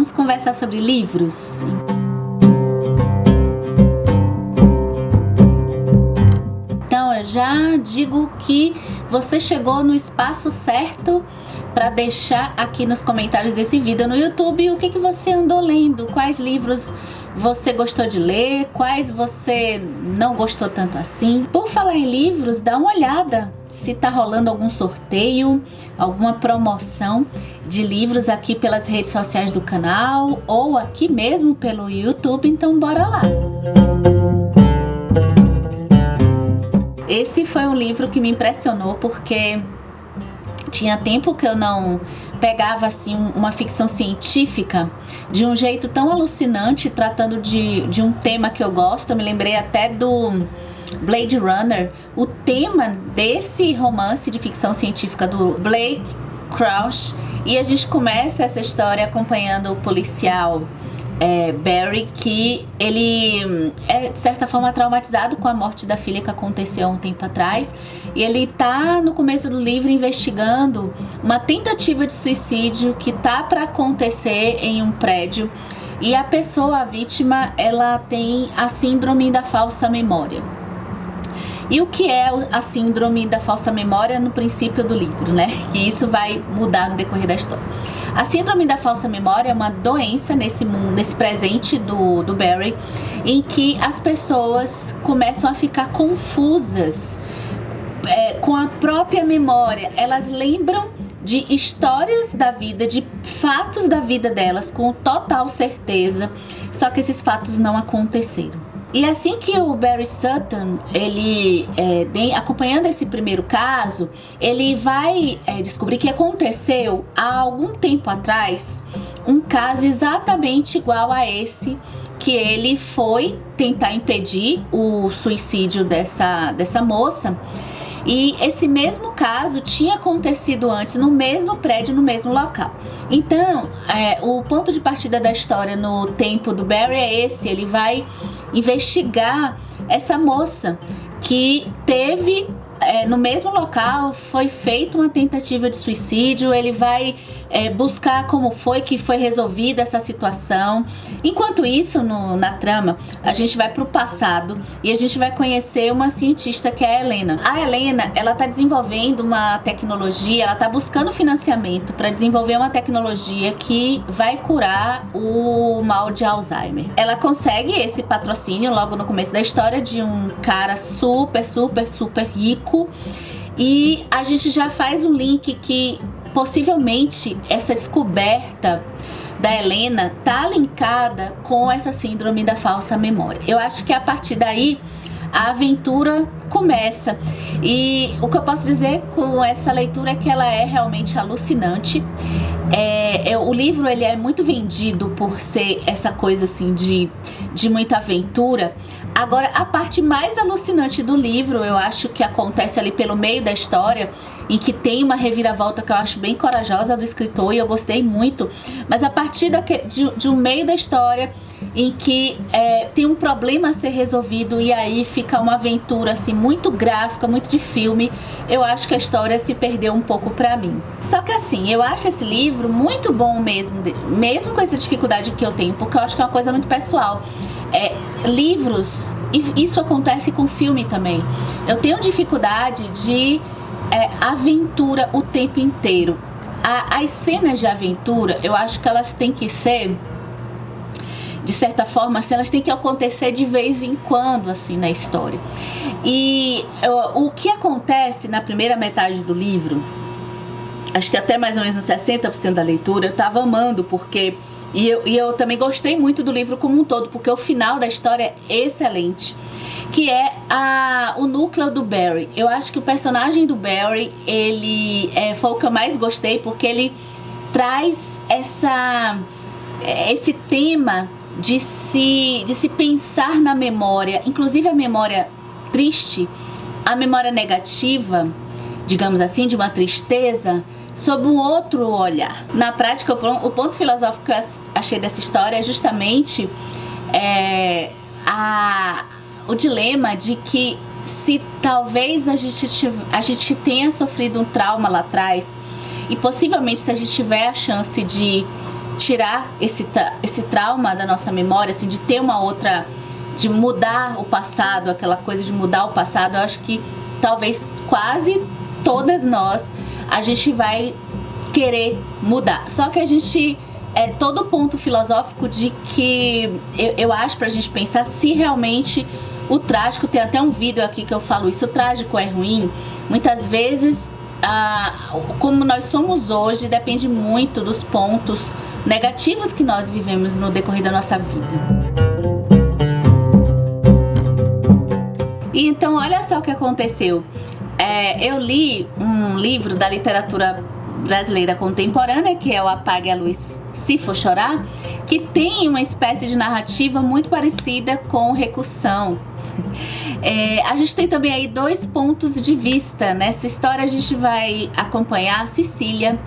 vamos conversar sobre livros? Então eu já digo que você chegou no espaço certo para deixar aqui nos comentários desse vídeo no YouTube o que você andou lendo, quais livros você gostou de ler, quais você não gostou tanto assim. Por falar em livros, dá uma olhada se tá rolando algum sorteio, alguma promoção de livros aqui pelas redes sociais do canal ou aqui mesmo pelo YouTube, então bora lá. Esse foi um livro que me impressionou porque tinha tempo que eu não pegava assim uma ficção científica de um jeito tão alucinante, tratando de um tema que eu gosto. Eu me lembrei até do Blade Runner, o tema desse romance de ficção científica do Blake Crouch, e a gente começa essa história acompanhando o policial Barry, que ele é de certa forma traumatizado com a morte da filha que aconteceu há um tempo atrás, e ele tá no começo do livro investigando uma tentativa de suicídio que tá para acontecer em um prédio, e a pessoa, a vítima, ela tem a síndrome da falsa memória. E o que é a síndrome da falsa memória no princípio do livro, né? Que isso vai mudar no decorrer da história. A síndrome da falsa memória é uma doença nesse mundo, nesse presente do Barry, em que as pessoas começam a ficar confusas com a própria memória. Elas lembram de histórias da vida, de fatos da vida delas com total certeza, só que esses fatos não aconteceram. E assim que o Barry Sutton, ele acompanhando esse primeiro caso, ele vai descobrir que aconteceu há algum tempo atrás um caso exatamente igual a esse, que ele foi tentar impedir o suicídio dessa moça. E esse mesmo caso tinha acontecido antes no mesmo prédio, no mesmo local. Então, o ponto de partida da história no tempo do Barry é esse. Ele vai investigar essa moça que teve, no mesmo local, foi feita uma tentativa de suicídio. Ele vai buscar como foi que foi resolvida essa situação. Enquanto isso, na trama, a gente vai para o passado e a gente vai conhecer uma cientista que é a Helena. A Helena, ela está desenvolvendo uma tecnologia, ela está buscando financiamento para desenvolver uma tecnologia que vai curar o mal de Alzheimer. Ela consegue esse patrocínio logo no começo da história de um cara super rico, e a gente já faz um link que possivelmente essa descoberta da Helena tá linkada com essa síndrome da falsa memória. Eu acho que a partir daí a aventura começa, e o que eu posso dizer com essa leitura é que ela é realmente alucinante. O livro, ele é muito vendido por ser essa coisa assim de muita aventura. Agora, a parte mais alucinante do livro, eu acho que acontece ali pelo meio da história, em que tem uma reviravolta que eu acho bem corajosa do escritor e eu gostei muito. Mas a partir de um meio da história em que tem um problema a ser resolvido, e aí fica uma aventura assim muito gráfica, muito de filme, eu acho que a história se perdeu um pouco pra mim. Só que assim, eu acho esse livro muito bom mesmo com essa dificuldade que eu tenho, porque eu acho que é uma coisa muito pessoal. Livros, e isso acontece com filme também. Eu tenho dificuldade de aventura o tempo inteiro. As cenas de aventura, eu acho que elas têm que ser, de certa forma, assim, elas têm que acontecer de vez em quando, assim, na história. E o que acontece na primeira metade do livro, acho que até mais ou menos 60% da leitura, eu tava amando, porque E eu também gostei muito do livro como um todo, porque o final da história é excelente, que é o núcleo do Barry. Eu acho que o personagem do Barry, ele foi o que eu mais gostei, porque ele traz esse tema de se pensar na memória, inclusive a memória triste, a memória negativa, digamos assim, de uma tristeza, sob um outro olhar. Na prática, o ponto filosófico que eu achei dessa história é justamente o dilema de que, se talvez a gente tenha sofrido um trauma lá atrás, e possivelmente se a gente tiver a chance de tirar esse trauma da nossa memória, assim, de ter uma outra, de mudar o passado, aquela coisa de mudar o passado, eu acho que talvez quase todas nós, a gente vai querer mudar. Só que a gente, todo o ponto filosófico de que eu acho pra gente pensar se realmente o trágico, tem até um vídeo aqui que eu falo isso, o trágico é ruim. Muitas vezes, como nós somos hoje, depende muito dos pontos negativos que nós vivemos no decorrer da nossa vida. E então, olha só o que aconteceu. Eu li um livro da literatura brasileira contemporânea, que é o Apague a Luz Se For Chorar, que tem uma espécie de narrativa muito parecida com Recursão. A gente tem também aí dois pontos de vista. Nessa história a gente vai acompanhar a Cecília,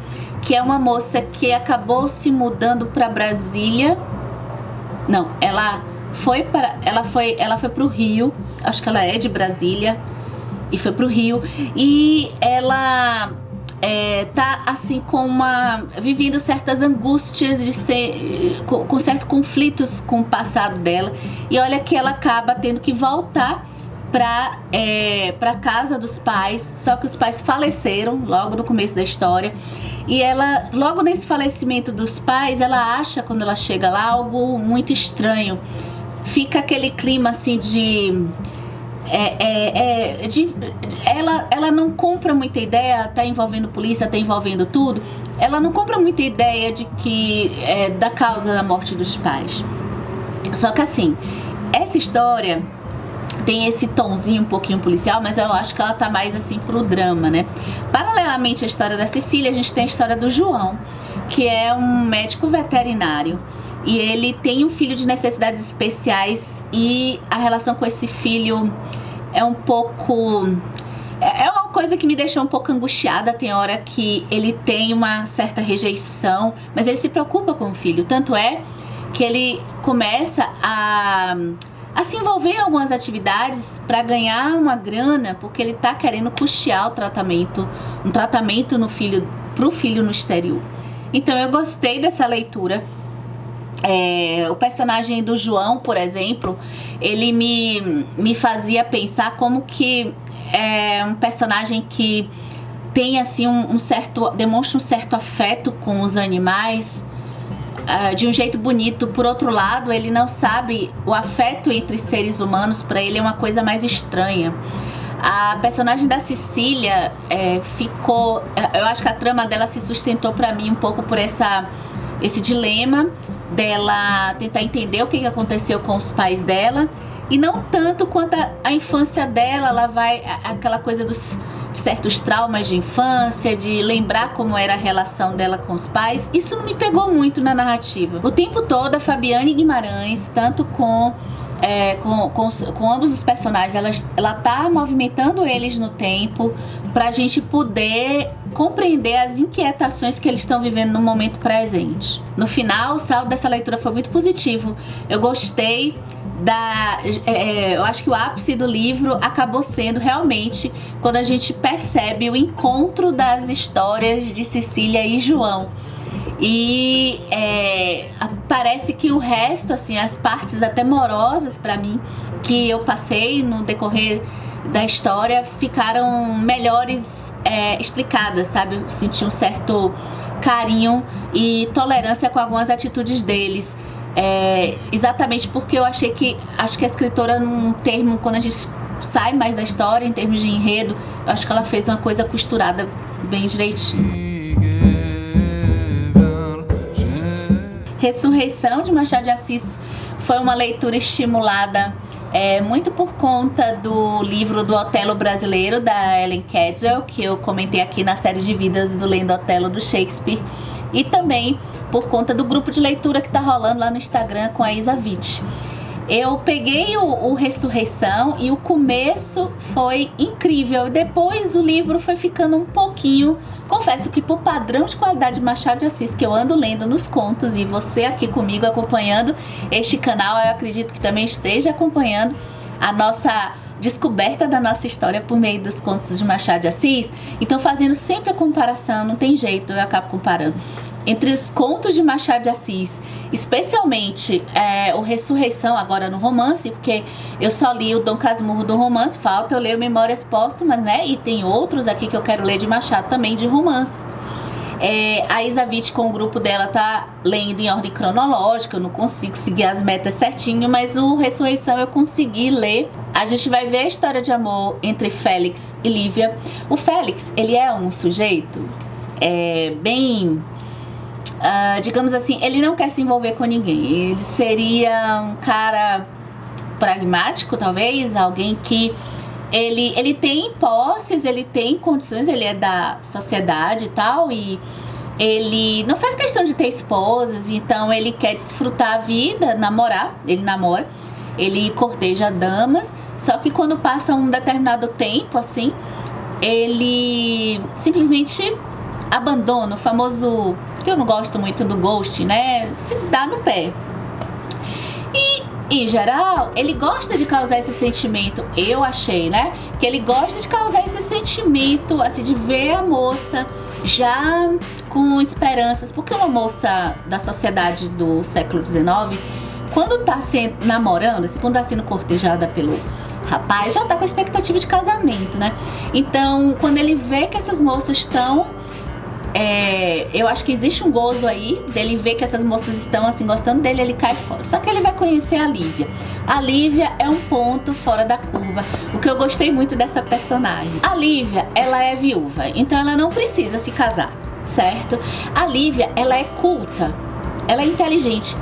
que é uma moça que acabou se mudando para Brasília. Não, ela foi para o Rio. Acho que ela é de Brasília e foi para o Rio. E ela tá assim vivendo certas angústias de com certos conflitos com o passado dela. E olha que ela acaba tendo que voltar para casa dos pais, só que os pais faleceram logo no começo da história. E ela, logo nesse falecimento dos pais, ela acha, quando ela chega lá, algo muito estranho. Fica aquele clima assim ela não compra muita ideia, tá envolvendo polícia, tá envolvendo tudo. Ela não compra muita ideia de que da causa da morte dos pais. Só que assim, essa história tem esse tomzinho um pouquinho policial, mas eu acho que ela tá mais assim pro drama, né? Paralelamente à história da Cecília, a gente tem a história do João, que é um médico veterinário. E ele tem um filho de necessidades especiais e a relação com esse filho é um pouco... É uma coisa que me deixou um pouco angustiada. Tem hora que ele tem uma certa rejeição, mas ele se preocupa com o filho. Tanto é que ele começa a se envolver em algumas atividades para ganhar uma grana, porque ele tá querendo custear um tratamento pro filho no exterior. Então eu gostei dessa leitura. O personagem do João, por exemplo, ele me fazia pensar como que é um personagem que tem assim demonstra um certo afeto com os animais, de um jeito bonito. Por outro lado, ele não sabe, o afeto entre seres humanos para ele é uma coisa mais estranha. A personagem da Cecília eu acho que a trama dela se sustentou para mim um pouco por esse dilema dela tentar entender o que aconteceu com os pais dela, e não tanto quanto a infância dela. Ela vai aquela coisa de certos traumas de infância, de lembrar como era a relação dela com os pais. Isso não me pegou muito na narrativa. O tempo todo a Fabiane Guimarães, tanto com ambos os personagens, ela tá movimentando eles no tempo pra gente poder compreender as inquietações que eles estão vivendo no momento presente. No final, o saldo dessa leitura foi muito positivo. Eu gostei eu acho que o ápice do livro acabou sendo realmente quando a gente percebe o encontro das histórias de Cecília e João. E parece que o resto, assim, as partes até morosas para mim que eu passei no decorrer da história ficaram melhores explicadas, sabe? Eu senti um certo carinho e tolerância com algumas atitudes deles, exatamente porque eu acho que a escritora, num termo, quando a gente sai mais da história, em termos de enredo, eu acho que ela fez uma coisa costurada bem direitinho. Ressurreição, de Machado de Assis, foi uma leitura estimulada muito por conta do livro do Otelo Brasileiro, da Ellen Cadwell, que eu comentei aqui na série de vidas do Lendo Otelo do Shakespeare, e também por conta do grupo de leitura que tá rolando lá no Instagram com a Isa Witt. Eu peguei o Ressurreição e o começo foi incrível. Depois o livro foi ficando um pouquinho... Confesso que por padrão de qualidade de Machado de Assis que eu ando lendo nos contos, e você aqui comigo acompanhando este canal, eu acredito que também esteja acompanhando a nossa descoberta da nossa história por meio dos contos de Machado de Assis. Então, fazendo sempre a comparação, não tem jeito, eu acabo comparando. entre os contos de Machado de Assis, especialmente o Ressurreição, agora no romance, porque eu só li o Dom Casmurro do romance, falta eu ler o Memórias Póstumas, né? E tem outros aqui que eu quero ler de Machado também, de romances. A Isa Witt, com o grupo dela, tá lendo em ordem cronológica, eu não consigo seguir as metas certinho, mas o Ressurreição eu consegui ler. A gente vai ver a história de amor entre Félix e Lívia. O Félix, ele é um sujeito bem... digamos assim, ele não quer se envolver com ninguém. Ele seria um cara pragmático, talvez, alguém que ele tem posses, ele tem condições, ele é da sociedade e tal, e ele não faz questão de ter esposas, então ele quer desfrutar a vida, namorar, ele namora, ele corteja damas, só que quando passa um determinado tempo, assim, ele simplesmente abandona, o famoso, que eu não gosto muito do ghost, né, se dá no pé. E, em geral, ele gosta de causar esse sentimento, eu achei, né, que ele gosta de causar esse sentimento, assim, de ver a moça já com esperanças, porque uma moça da sociedade do século XIX, quando tá namorando, assim, quando tá sendo cortejada pelo rapaz, já tá com a expectativa de casamento, né, então, quando ele vê que essas moças estão... eu acho que existe um gozo aí dele ver que essas moças estão assim gostando dele, ele cai fora. Só que ele vai conhecer a Lívia. A Lívia é um ponto fora da curva. O que eu gostei muito dessa personagem. A Lívia, ela é viúva, então ela não precisa se casar, certo? A Lívia, ela é culta, ela é inteligente,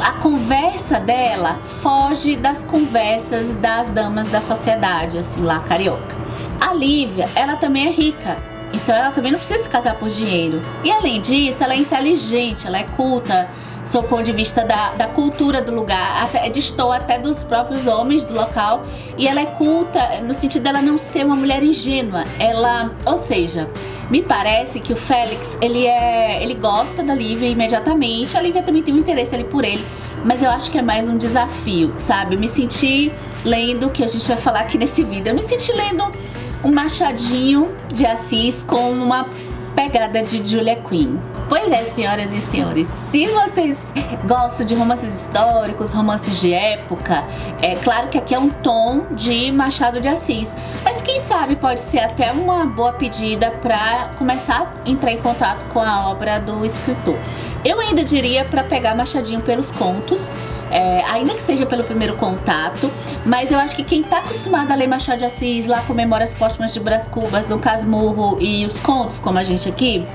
a conversa dela foge das conversas das damas da sociedade, assim, lá carioca. A Lívia, ela também é rica. Então ela também não precisa se casar por dinheiro. E além disso, ela é inteligente, ela é culta, sob o ponto de vista da cultura do lugar, destoa até dos próprios homens do local. E ela é culta no sentido dela não ser uma mulher ingênua. Ou seja, me parece que o Félix, ele gosta da Lívia imediatamente. A Lívia também tem um interesse ali por ele. Mas eu acho que é mais um desafio, sabe? Eu me senti lendo, que a gente vai falar aqui nesse vídeo, eu me senti lendo um Machadinho de Assis com uma pegada de Julia Quinn. Pois é, senhoras e senhores, se vocês gostam de romances históricos, romances de época, é claro que aqui é um tom de Machado de Assis, mas quem sabe pode ser até uma boa pedida para começar a entrar em contato com a obra do escritor. Eu ainda diria para pegar Machadinho pelos contos, ainda que seja pelo primeiro contato, mas eu acho que quem tá acostumado a ler Machado de Assis lá com Memórias Póstumas de Brás Cubas, Dom Casmurro e os contos, como a gente aqui,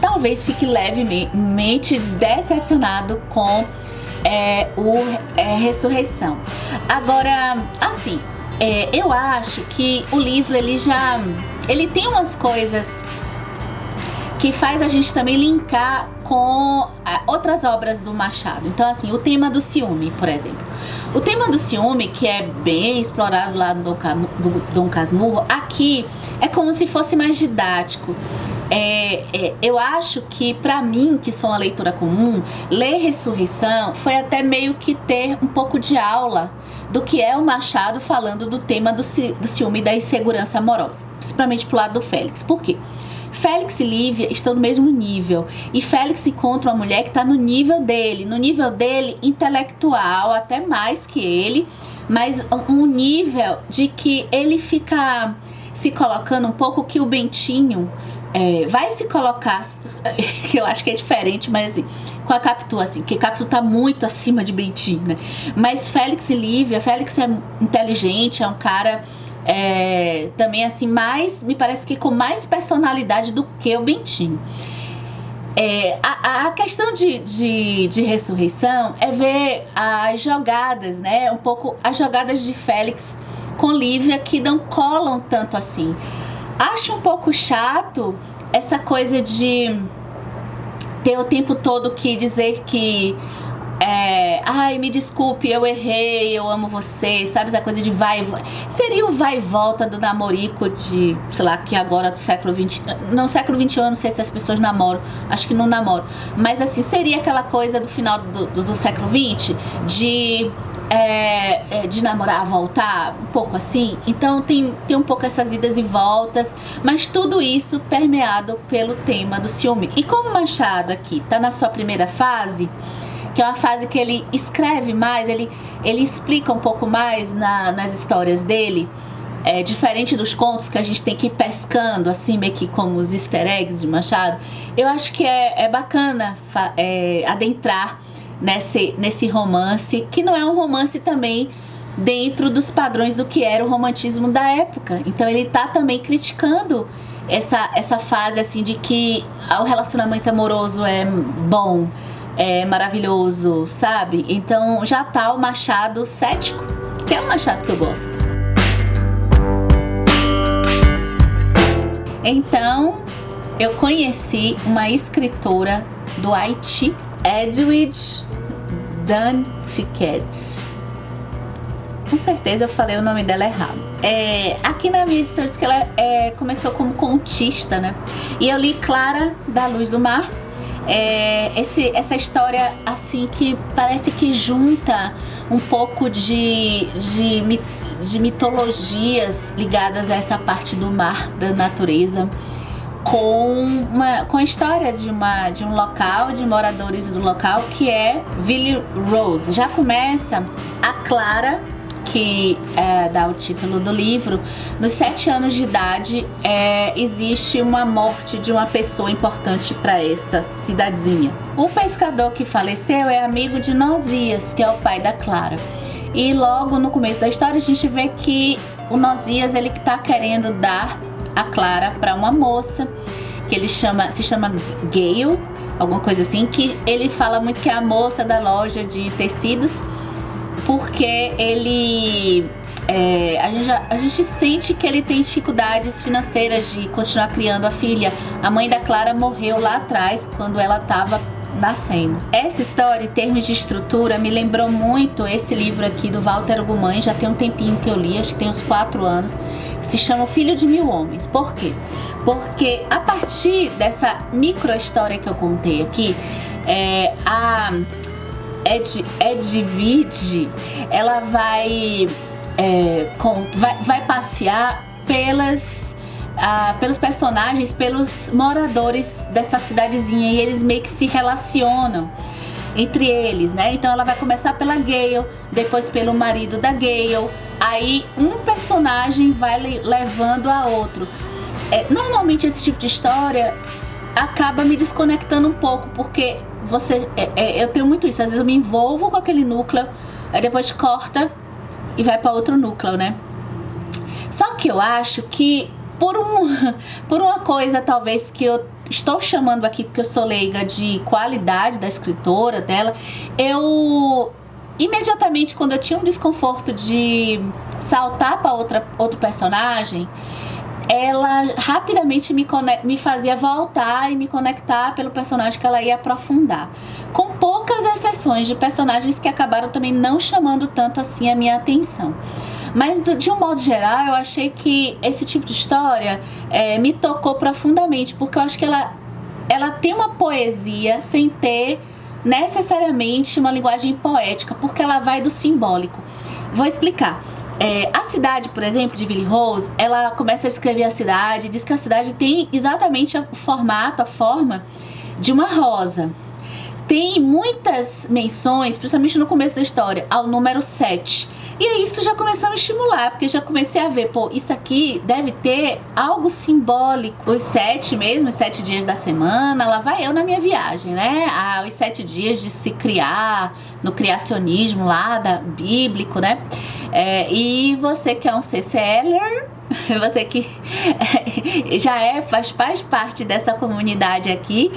talvez fique levemente decepcionado com Ressurreição. Agora, assim, eu acho que o livro ele tem umas coisas que faz a gente também linkar com outras obras do Machado. Então, assim, o tema do ciúme, por exemplo. O tema do ciúme, que é bem explorado lá no Dom Casmurro, aqui é como se fosse mais didático. Eu acho que, pra mim, que sou uma leitora comum, ler Ressurreição foi até meio que ter um pouco de aula do que é o Machado falando do tema do ciúme e da insegurança amorosa, principalmente pro lado do Félix. Por quê? Félix e Lívia estão no mesmo nível, e Félix encontra uma mulher que está no nível dele intelectual, até mais que ele, mas um nível de que ele fica se colocando um pouco que o Bentinho vai se colocar, que eu acho que é diferente, mas assim, com a Capitu, assim, que Capitu tá muito acima de Bentinho, né? Mas Félix e Lívia, Félix é inteligente, é um cara também assim, me parece que com mais personalidade do que o Bentinho. A questão de Ressurreição é ver as jogadas, né? Um pouco as jogadas de Félix com Lívia que não colam tanto assim. Acho um pouco chato essa coisa de ter o tempo todo que dizer que ai, me desculpe, eu errei, eu amo você, sabe, essa coisa de vai e volta. Seria o vai e volta do namorico de, sei lá, que agora do século XX, não, século XXI, eu não sei se as pessoas namoram, acho que não namoram, mas assim, seria aquela coisa do final do século XX, de de namorar, voltar, um pouco assim. Então tem um pouco essas idas e voltas, mas tudo isso permeado pelo tema do ciúme. E como o Machado aqui tá na sua primeira fase, que é uma fase que ele escreve mais, ele explica um pouco mais nas histórias dele, diferente dos contos que a gente tem que ir pescando, assim, meio que como os easter eggs de Machado. Eu acho que é bacana adentrar nesse romance, que não é um romance também dentro dos padrões do que era o romantismo da época. Então ele tá também criticando essa fase assim de que o relacionamento amoroso é bom, é maravilhoso, sabe? Então já tá o Machado cético, que é um Machado que eu gosto. Então eu conheci uma escritora do Haiti, Edwidge Dantiquette. Com certeza eu falei o nome dela errado. Aqui na minha edição diz que ela começou como contista, né? E eu li Clara da Luz do Mar. Essa história assim que parece que junta um pouco de mitologias ligadas a essa parte do mar, da natureza, com a história de um local, de moradores do local, que é Villa Rose. Já começa a Clara, que dá o título do livro. Nos 7 anos de idade existe uma morte de uma pessoa importante para essa cidadezinha. O pescador que faleceu é amigo de Nosias, que é o pai da Clara. E logo no começo da história a gente vê que o Nosias, ele tá querendo dar a Clara para uma moça que ele se chama Gale, alguma coisa assim, que ele fala muito que é a moça da loja de tecidos, porque ele a gente sente que ele tem dificuldades financeiras de continuar criando a filha. A mãe da Clara morreu lá atrás, quando ela estava nascendo. Essa história, em termos de estrutura, me lembrou muito esse livro aqui do Walter Ugumãe. Já tem um tempinho que eu li, acho que tem uns 4 anos, que se chama O Filho de Mil Homens. Por quê? Porque a partir dessa micro história que eu contei aqui, a Edvige, ela vai passear pelos personagens, pelos moradores dessa cidadezinha, e eles meio que se relacionam entre eles, né? Então ela vai começar pela Gale, depois pelo marido da Gale, aí um personagem vai levando a outro. Normalmente esse tipo de história acaba me desconectando um pouco, porque eu tenho muito isso, às vezes eu me envolvo com aquele núcleo, aí depois corta e vai para outro núcleo, né? Só que eu acho que por uma coisa talvez que eu estou chamando aqui, porque eu sou leiga, de qualidade da escritora dela, eu imediatamente, quando eu tinha um desconforto de saltar para outro personagem, ela rapidamente me fazia voltar e me conectar pelo personagem que ela ia aprofundar, com poucas exceções de personagens que acabaram também não chamando tanto assim a minha atenção. Mas de um modo geral, eu achei que esse tipo de história me tocou profundamente, porque eu acho que ela tem uma poesia sem ter necessariamente uma linguagem poética, porque ela vai do simbólico. Vou explicar. A cidade, por exemplo, de Villa Rose, ela começa a descrever a cidade, diz que a cidade tem exatamente o formato, a forma de uma rosa. Tem muitas menções, principalmente no começo da história, ao número 7. E aí isso já começou a me estimular, porque já comecei a ver, isso aqui deve ter algo simbólico. Os 7 mesmo, os 7 dias da semana, lá vai eu na minha viagem, né? Os 7 dias de se criar, no criacionismo lá, bíblico, né? E você que é um CCLer, você que já faz parte dessa comunidade aqui,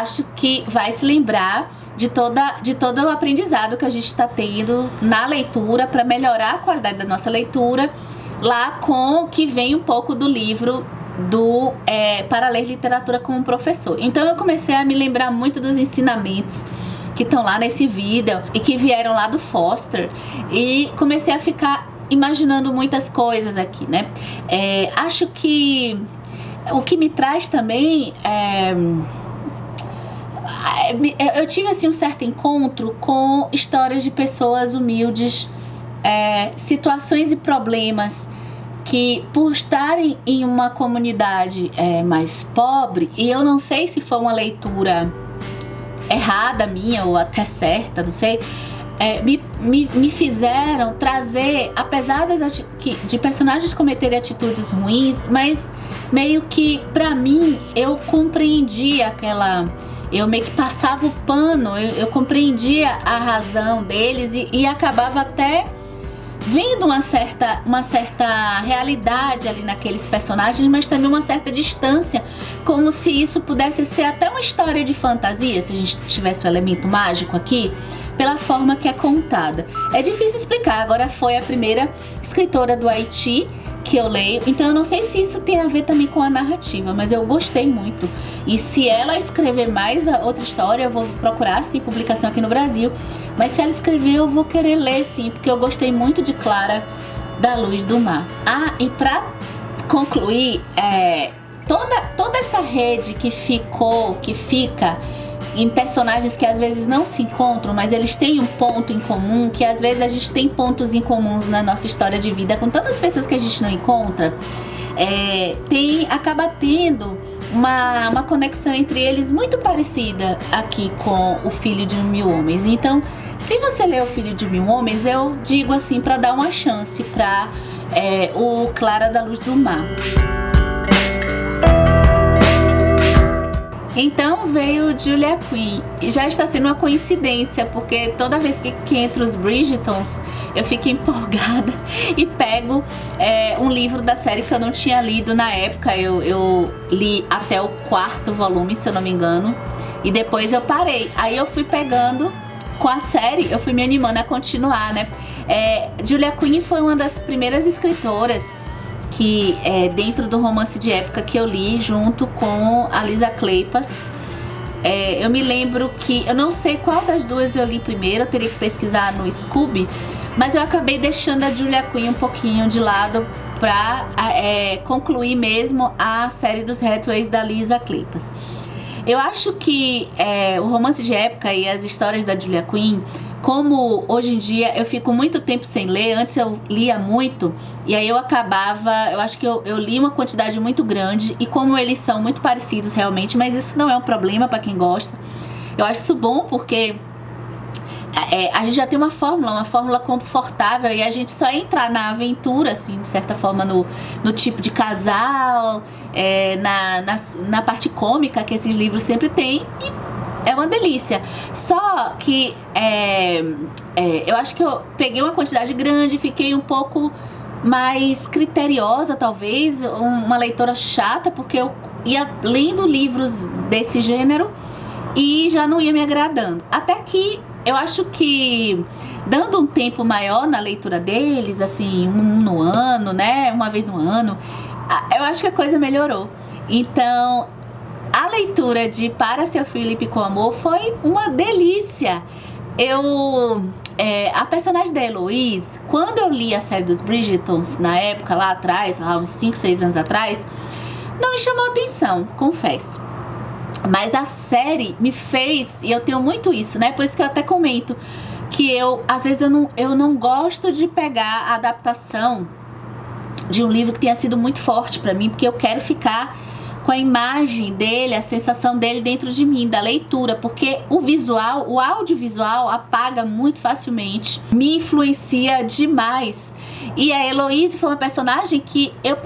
acho que vai se lembrar de todo o aprendizado que a gente está tendo na leitura, para melhorar a qualidade da nossa leitura, lá com que vem um pouco do livro do Para Ler Literatura como Professor. Então eu comecei a me lembrar muito dos ensinamentos que estão lá nesse vídeo e que vieram lá do Foster, e comecei a ficar imaginando muitas coisas aqui, né? Acho que o que me traz também Eu tive assim um certo encontro com histórias de pessoas humildes, situações e problemas que, por estarem em uma comunidade mais pobre, e eu não sei se foi uma leitura errada minha ou até certa, não sei, me fizeram trazer, apesar de personagens cometerem atitudes ruins, mas meio que pra mim eu compreendia eu meio que passava o pano, eu compreendia a razão deles e acabava até vendo uma certa realidade ali naqueles personagens, mas também uma certa distância, como se isso pudesse ser até uma história de fantasia, se a gente tivesse o elemento mágico aqui, pela forma que é contada. É difícil explicar, agora foi a primeira escritora do Haiti que eu leio, então eu não sei se isso tem a ver também com a narrativa, mas eu gostei muito. E se ela escrever mais outra história, eu vou procurar se tem publicação aqui no Brasil, mas se ela escrever eu vou querer ler sim, porque eu gostei muito de Clara da Luz do Mar. E pra concluir, toda essa rede que fica em personagens que às vezes não se encontram, mas eles têm um ponto em comum, que às vezes a gente tem pontos em comuns na nossa história de vida com tantas pessoas que a gente não encontra, acaba tendo uma conexão entre eles muito parecida aqui com O Filho de Mil Homens. Então, se você ler O Filho de Mil Homens, eu digo assim, para dar uma chance para o Clara da Luz do Mar. Então veio Julia Quinn, e já está sendo uma coincidência, porque toda vez que entra os Bridgertons, eu fico empolgada e pego um livro da série que eu não tinha lido na época. Eu li até o 4º volume, se eu não me engano, e depois eu parei. Aí eu fui pegando com a série, eu fui me animando a continuar, né? Julia Quinn foi uma das primeiras escritoras que dentro do romance de época que eu li junto com a Lisa Kleypas. Eu me lembro que, eu não sei qual das duas eu li primeiro, eu teria que pesquisar no Scooby, mas eu acabei deixando a Julia Quinn um pouquinho de lado para concluir mesmo a série dos Hathaway da Lisa Kleypas. Eu acho que o romance de época e as histórias da Julia Quinn, como hoje em dia eu fico muito tempo sem ler, antes eu lia muito, e aí eu acho que eu li uma quantidade muito grande, e como eles são muito parecidos realmente, mas isso não é um problema para quem gosta. Eu acho isso bom porque a gente já tem uma fórmula confortável, e a gente só entra na aventura, assim, de certa forma, no tipo de casal, na parte cômica que esses livros sempre têm, e é uma delícia. Só que eu acho que eu peguei uma quantidade grande, fiquei um pouco mais criteriosa, talvez, uma leitora chata, porque eu ia lendo livros desse gênero e já não ia me agradando. Até que eu acho que, dando um tempo maior na leitura deles, assim, no ano, né, uma vez no ano, eu acho que a coisa melhorou. Então, a leitura de Para Seu Philip com Amor foi uma delícia. A personagem da Heloise, quando eu li a série dos Bridgertons, na época, lá atrás, uns 5, 6 anos atrás, não me chamou atenção, confesso. Mas a série me fez, e eu tenho muito isso, né? Por isso que eu até comento que às vezes eu não gosto de pegar a adaptação de um livro que tenha sido muito forte pra mim, porque eu quero ficar com a imagem dele, a sensação dele dentro de mim, da leitura, porque o audiovisual apaga muito facilmente, me influencia demais. E a Heloise foi uma personagem que eu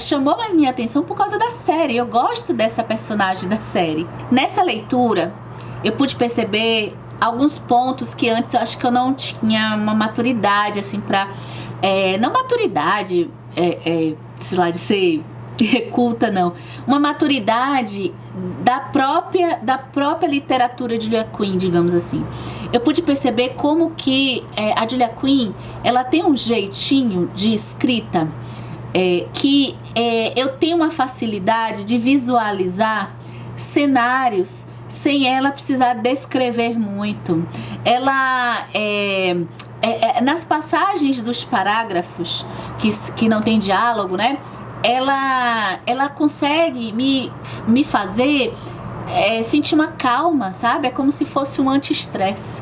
chamou mais minha atenção por causa da série. Eu gosto dessa personagem da série. Nessa leitura, eu pude perceber alguns pontos que antes eu acho que eu não tinha uma maturidade, assim, não maturidade, sei lá, de ser culta, não. Uma maturidade da própria literatura de Julia Quinn, digamos assim. Eu pude perceber como que a Julia Quinn, ela tem um jeitinho de escrita que eu tenho uma facilidade de visualizar cenários sem ela precisar descrever muito. Ela nas passagens dos parágrafos que não tem diálogo, né? Ela consegue me fazer sentir uma calma, sabe? É como se fosse um anti-estresse.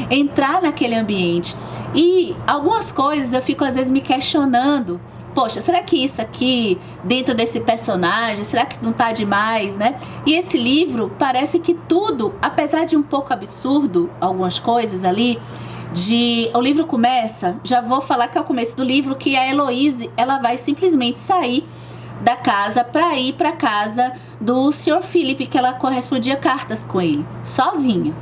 Entrar naquele ambiente. E algumas coisas eu fico às vezes me questionando. Poxa, será que isso aqui, dentro desse personagem, será que não tá demais, né? E esse livro parece que tudo, apesar de um pouco absurdo, algumas coisas ali, o livro começa, já vou falar que é o começo do livro, que a Heloise, ela vai simplesmente sair da casa para ir para casa do Sr. Philip, que ela correspondia cartas com ele, sozinha.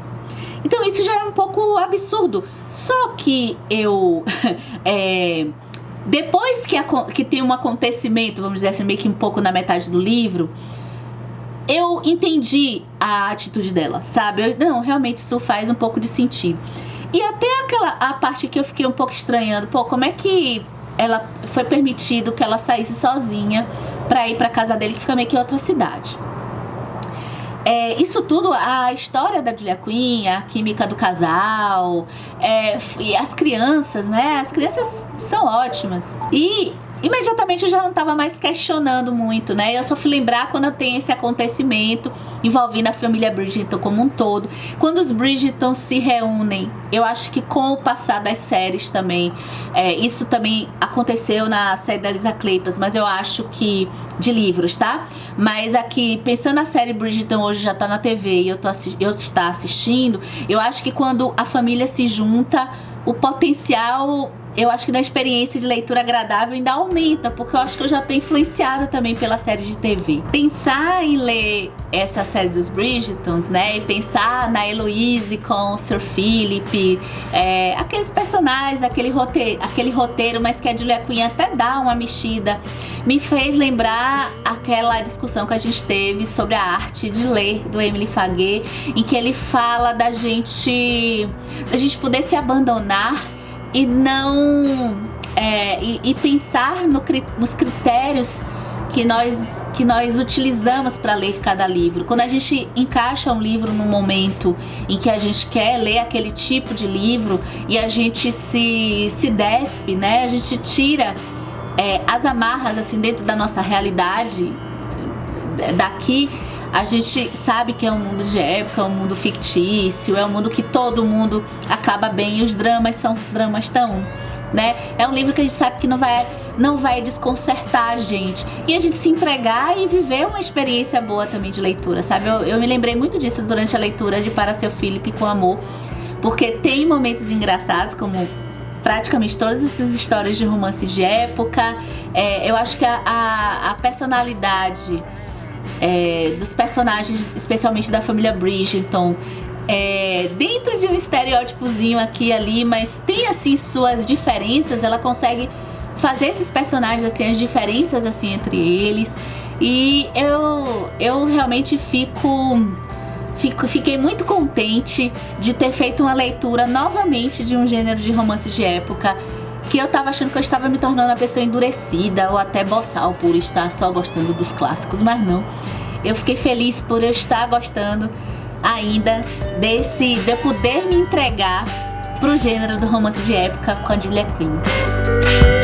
Então isso já é um pouco absurdo. Só que eu... depois que tem um acontecimento, vamos dizer assim, meio que um pouco na metade do livro, eu entendi a atitude dela, sabe? Não, realmente isso faz um pouco de sentido. E até a parte que eu fiquei um pouco estranhando, como é que ela foi permitido que ela saísse sozinha pra ir pra casa dele, que fica meio que em outra cidade. Isso tudo, a história da Julia Quinn, a química do casal, e as crianças, né? As crianças são ótimas. E imediatamente eu já não estava mais questionando muito, né? Eu só fui lembrar quando tem esse acontecimento envolvendo a família Bridgerton como um todo. Quando os Bridgerton se reúnem, eu acho que com o passar das séries também, isso também aconteceu na série da Lisa Kleypas, mas eu acho que de livros, tá? Mas aqui, pensando na série Bridgerton, hoje já tá na TV e eu estou assistindo, eu acho que quando a família se junta, o potencial, eu acho que na experiência de leitura agradável ainda aumenta, porque eu acho que eu já tô influenciada também pela série de TV. Pensar em ler essa série dos Bridgertons, né, e pensar na Heloise com o Sr. Philip, aqueles personagens, aquele roteiro, mas que a Julia Quinn até dá uma mexida, me fez lembrar aquela discussão que a gente teve sobre a arte de ler, do Emile Faguet, em que ele fala da gente poder se abandonar e não e pensar nos critérios que nós utilizamos para ler cada livro. Quando a gente encaixa um livro num momento em que a gente quer ler aquele tipo de livro e a gente se despe, né? A gente tira as amarras assim dentro da nossa realidade daqui. A gente sabe que é um mundo de época, é um mundo fictício, é um mundo que todo mundo acaba bem e os dramas são dramas tão, né? É um livro que a gente sabe que não vai desconcertar a gente. E a gente se entregar e viver uma experiência boa também de leitura, sabe? Eu me lembrei muito disso durante a leitura de Para Seu Philip com Amor, porque tem momentos engraçados, como praticamente todas essas histórias de romance de época. Eu acho que a personalidade dos personagens, especialmente da família Bridgerton, dentro de um estereótipozinho aqui e ali, mas tem assim suas diferenças. Ela consegue fazer esses personagens assim, as diferenças assim entre eles. E eu realmente fiquei muito contente de ter feito uma leitura novamente de um gênero de romance de época, que eu tava achando que eu estava me tornando uma pessoa endurecida ou até boçal por estar só gostando dos clássicos, mas não. Eu fiquei feliz por eu estar gostando ainda de eu poder me entregar pro gênero do romance de época com a Julia Quinn.